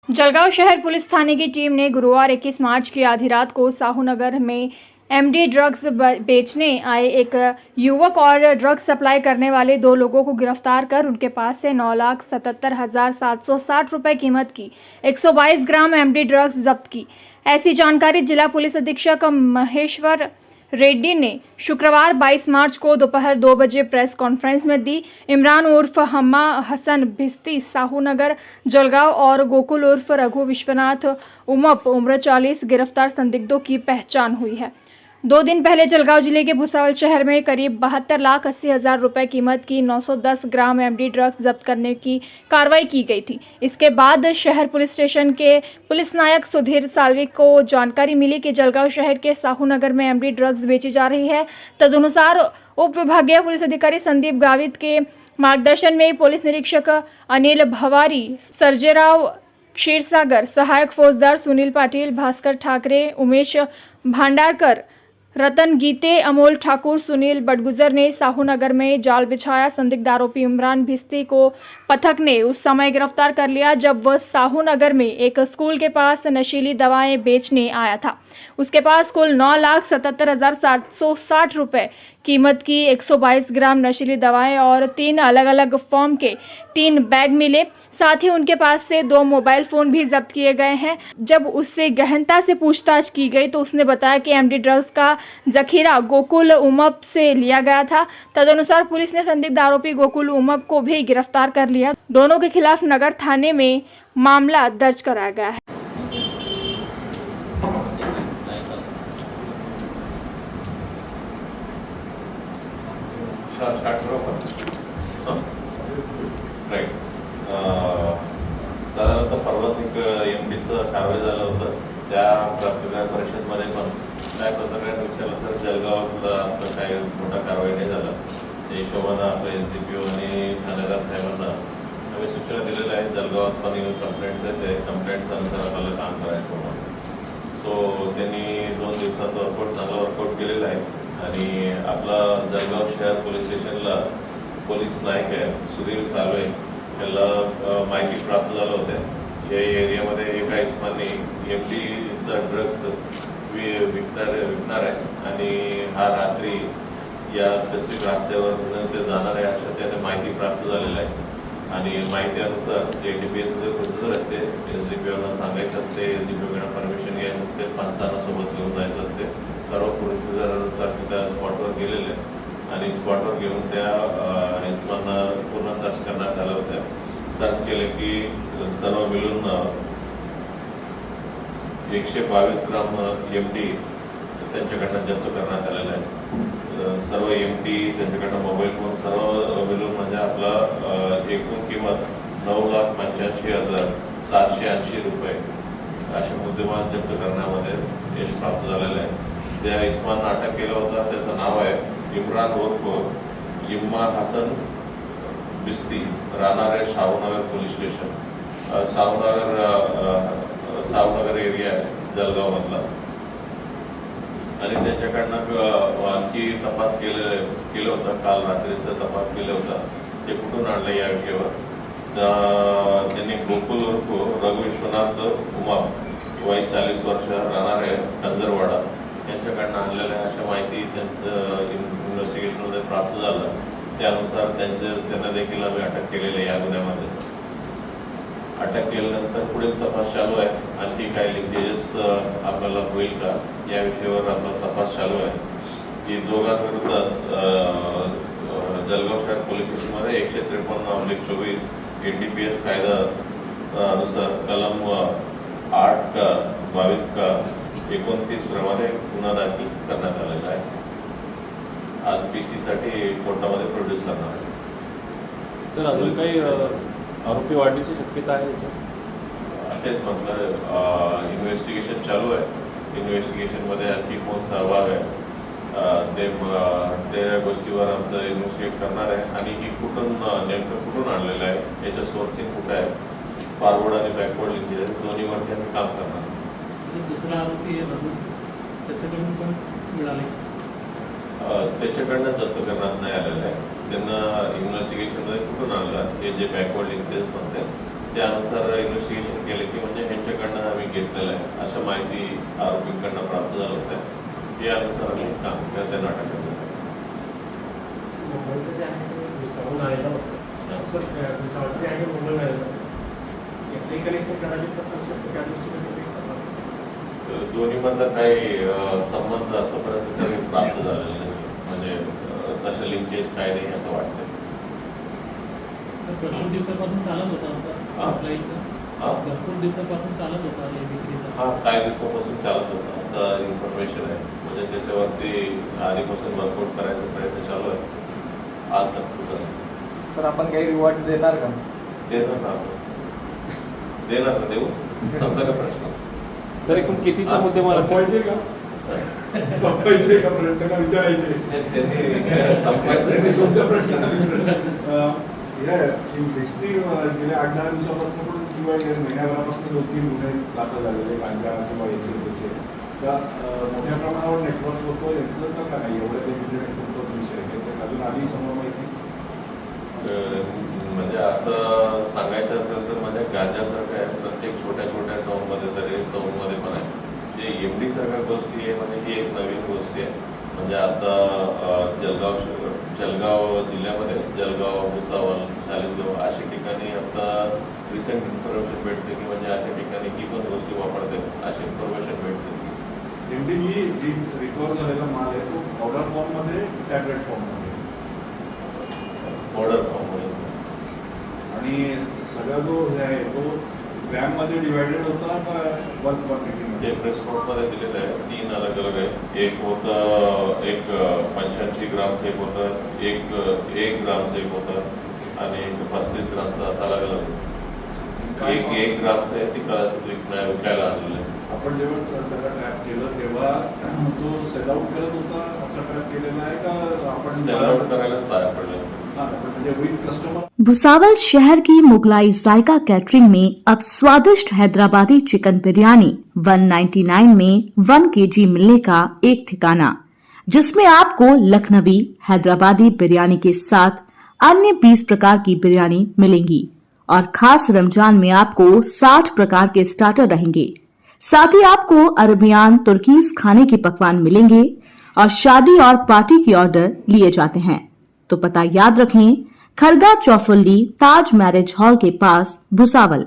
जलगांव शहर पुलिस थाने की टीम ने गुरुवार 21 मार्च की आधी रात को साहूनगर में एमडी ड्रग्स बेचने आए एक युवक और ड्रग्स सप्लाई करने वाले दो लोगों को गिरफ्तार कर उनके पास से 9,77,760 रुपए कीमत की 122 ग्राम एमडी ड्रग्स जब्त की। ऐसी जानकारी जिला पुलिस अधीक्षक महेश्वर रेड्डी ने शुक्रवार 22 मार्च को दोपहर 2 बजे प्रेस कॉन्फ्रेंस में दी। इमरान उर्फ हम्मा हसन भिस्ती साहूनगर जलगांव और गोकुल उर्फ रघु विश्वनाथ उमप उम्र 40 गिरफ्तार संदिग्धों की पहचान हुई है। 2 दिन पहले जलगांव जिले के भुसावल शहर में करीब 72,80,000 रुपए कीमत की 910 ग्राम एमडी ड्रग्स जब्त करने की कार्रवाई की गई थी। इसके बाद शहर पुलिस स्टेशन के पुलिस नायक सुधीर साल्वी को जानकारी मिली कि जलगांव शहर के साहूनगर में एमडी ड्रग्स बेची जा रही है। तदनुसार उप विभागीय पुलिस अधिकारी संदीप गावित के मार्गदर्शन में पुलिस निरीक्षक अनिल भवारी, सर्जेराव क्षीरसागर, सहायक फौजदार सुनील पाटिल, भास्कर ठाकरे, उमेश भांडारकर, रतन गीते, अमोल ठाकुर, सुनील बडगुजर ने साहूनगर में जाल बिछाया। संदिग्ध आरोपी इमरान भिस्ती को पथक ने उस समय गिरफ्तार कर लिया जब वह साहूनगर में एक स्कूल के पास नशीली दवाएं बेचने आया था। उसके पास कुल 9,77,760 रुपए कीमत की 122 ग्राम नशीली दवाएं और 3 अलग अलग फॉर्म के 3 बैग मिले। साथ ही उनके पास से 2 मोबाइल फोन भी जब्त किए गए हैं। जब उससे गहनता से पूछताछ की गई तो उसने बताया कि एमडी ड्रग्स का जखीरा गोकुल उमप से लिया गया था। तदनुसार पुलिस ने संदिग्ध आरोपी गोकुल उमप को भी गिरफ्तार कर लिया। दोनों के खिलाफ नगर थाने में मामला दर्ज कराया गया है। साधारणतः परवाच एक एमडीचं कारवाई झालं होतं। त्या पत्रकार परिषदेमध्ये पण काय पत्रकारांनी विचारलं तर जळगावातला आपलं काय मोठा कारवाई नाही झाला। त्या हिशोबानं आपल्या एसडीपीओ आणि ठाणेदार साहेबांना आम्ही सूचना दिलेल्या आहेत। जळगावात पण कंप्लेंट्स आहेत, ते कंप्लेंट्सनुसार आपल्याला काम करायचं म्हणून सो त्यांनी 2 दिवसात चांगला वर्कआउट केलेला आहे आणि आपला जळगाव शहर पोलीस स्टेशनला पोलीस नायक आहे सुधीर साल्वे याला माहिती प्राप्त झालं होतं। या एरियामध्ये एका इस्मानी एमडीचा ड्रग्स विकणार आहे आणि हा रात्री या स्पेसिफिक रस्त्यावर ते जाणार आहे अशा त्याने माहिती प्राप्त झालेली आहे आणि माहितीनुसार जे डीपीएसमध्ये प्रोसिजर असते एसडीपीओना सांगायचं असते, एसडीपीओकडे परमिशन घ्यायचं असते, पंचांना सोबत घेऊन जायचं असते। सर्व प्रोसिजरनुसार त्या स्पॉटवर गेलेले आणि स्पॉटवर घेऊन त्या इस्मांना पूर्ण सर्च करण्यात आलं होतं। सर्च केले की सर्व मिळून 122 ग्राम एमडी त्यांच्याकडनं जप्त करण्यात आलेलं आहे। सर्व एमडी त्यांच्याकडनं मोबाईल फोन सर्व मिळून म्हणजे आपला एकूण किंमत 9,85,780 रुपये अशा मुद्देमाल जप्त करण्यामध्ये यश प्राप्त झालेलं आहे। त्या इस्माननं अटक केलं होतं, त्याचं नाव आहे इमरान उर्फ हम्मा हसन भिस्ती, राहणार आहे Sahu Nagar police station, Sahu Nagar area आहे जळगावमधला। आणि त्याच्याकडनं आणखी तपास केलं होतं, काल रात्रीचा तपास केला होता। ते कुठून आणलं या विषयावर त्यांनी गोकुल उर्फ रघु विश्वनाथ उमप वय 40 वर्ष राहणार आहे कंजरवाडा यांच्याकडनं आणलेल्या अशा माहिती त्यांचं इन्व्हेस्टिगेशनमध्ये प्राप्त झालं। त्यानुसार त्यांना देखील आम्ही अटक केलेली आहे। या गुन्ह्यामध्ये अटक केल्यानंतर पुढील तपास चालू आहे। आणखी काही लिंकेजेस आपल्याला होईल का या विषयावर आपला तपास चालू आहे। की दोघांविरुद्ध जळगाव शहर पोलीस स्टेशनमध्ये 153/24 NDPS कायद्यानुसार कलम 8 का 22 का 29 प्रमाणे गुन्हा दाखल करण्यात आलेला आहे। आज PC-साठी कोर्टामध्ये प्रोड्यूस करणार आहे। सर अजून काही आरोपी वाढण्याची शक्यता आहे? तेच म्हटलं इन्व्हेस्टिगेशन चालू आहे। इन्व्हेस्टिगेशनमध्ये आणखी कोण सहभाग आहे त्या गोष्टीवर आमचं इन्व्हेस्टिगेट करणार आहे आणि ही नेमकं कुठून आणलेलं आहे, याचं सोर्सिंग कुठं आहे, फॉरवर्ड आणि बॅकवर्ड लिंकेज दोन्हीवरती आम्ही काम करणार। दुसरा आरोपी आहे त्याच्याकडून पण मिळाले, त्याच्याकडनं जप्त करण्यात नाही आलेलं आहे। त्यांना इन्व्हेस्टिगेशनमध्ये कुठून आणलं हे जे बॅकवर्ड लिंकेज म्हणतात त्यानुसार इन्व्हेस्टिगेशन केले की म्हणजे घेतलेलं आहे अशा माहिती आरोपींकडनं प्राप्त झालं होतं. यानुसार आम्ही त्यांना अटक केली. मुंबईचं जे आहे ते भुसावळून आलेलं होतं. सॉरी, भुसावळचं जे आहे ते मुंबईला आलेलं यातले कनेक्शन कदाचित कसं असू शकतं त्या दृष्टीने ते तपास दोन्हीमधला काही संबंध आतापर्यंत तरी प्राप्त झालेला नाही. म्हणजे तसं लिंकेज काय नाही असं वाटतं. भरपूर दिवसापासून चालत होता असं आपल्या इथं हा? भरपूर दिवसापासून चालत होता हे विक्रीचा. हा काही दिवसापासून चालत होता असं इन्फॉर्मेशन आहे. म्हणजे त्याच्यावरती आधीपासून वर्कआउट करायचा प्रयत्न चालू आहे. आज सक्सेस झाला. सर आपण काही रिवॉर्ड देणार का? देणार ना आपण. देणार ना, देऊ. संपला का प्रश्न? सर एकूण कितीचा मुद्देमाल असेल? संपवायचे का संपवायचे का प्रश्न का विचारायचे त्यांनी संपवायचं तुमच्या प्रश्न ही बेस्ती गेल्या 8-10 दिवसापासून पण किंवा गेल्या महिन्याभरापासून 2-3 गुन्हे दाखल झालेले गांजा किंवा याचे त्याचे त्या मोठ्या प्रमाणावर नेटवर्क होतो याचं का नाही एवढं ते इंटरनेट विषय आहे ते अजून आधी समोर माहिती. म्हणजे असं सांगायचं असेल तर म्हणजे गांजासारखं आहे प्रत्येक छोट्या छोट्या टाऊनमध्ये तरी टाऊनमध्ये पण आहे. जे एमडी सारख्या गोष्टी आहे म्हणजे ही एक नवीन गोष्टी आहे. म्हणजे आता जळगाव जिल्ह्यामध्ये जळगाव, भुसावळ, चाळीसगाव अशा ठिकाणी आता रिसेंट इन्फॉर्मेशन भेटते की म्हणजे अशा ठिकाणी ही पण गोष्टी वापरते अशी इन्फॉर्मेशन भेटते. एमडी ही रिकवर झालेला माल आहे तो पावडर फॉर्ममध्ये टॅबलेट फॉर्ममध्ये ऑर्डर फॉर्ममध्ये आणि सगळा जो हे आहे तो ग्रॅममध्ये डिवायडेड होता का बल्क जे क्वांटिटीमध्ये. प्रेस नोटमध्ये दिलेलं आहे 3 अलग अलग आहे. एक होतं एक 85 ग्रामचं एक होतं, एक ग्रामचं एक होतं आणि 35 ग्रामचं असं अलग अलग. एक ग्रामचं आहे ती कदाचित विकायला आणलेलं आहे. आपण जेव्हा त्याला ट्रॅप केलं तेव्हा तो सेल आउट करत होता असा ट्रॅप केलेला आहे का आपण सेल आउट करायलाच बाहेर पडलं. म्हणजे विथ कस्टमर. भुसावल शहर की मुगलाई जायका कैटरिंग में अब स्वादिष्ट हैदराबादी चिकन बिरयानी 199 में 1 kg मिलने का एक ठिकाना, जिसमें आपको लखनवी हैदराबादी बिरयानी के साथ अन्य 20 प्रकार की बिरयानी मिलेंगी और खास रमजान में आपको 60 प्रकार के स्टार्टर रहेंगे। साथ ही आपको अरबियान तुर्कीज खाने के पकवान मिलेंगे और शादी और पार्टी के ऑर्डर लिए जाते हैं। तो पता याद रखें, खरगा चौफुल्ली ताज मैरिज हॉल के पास भुसावल।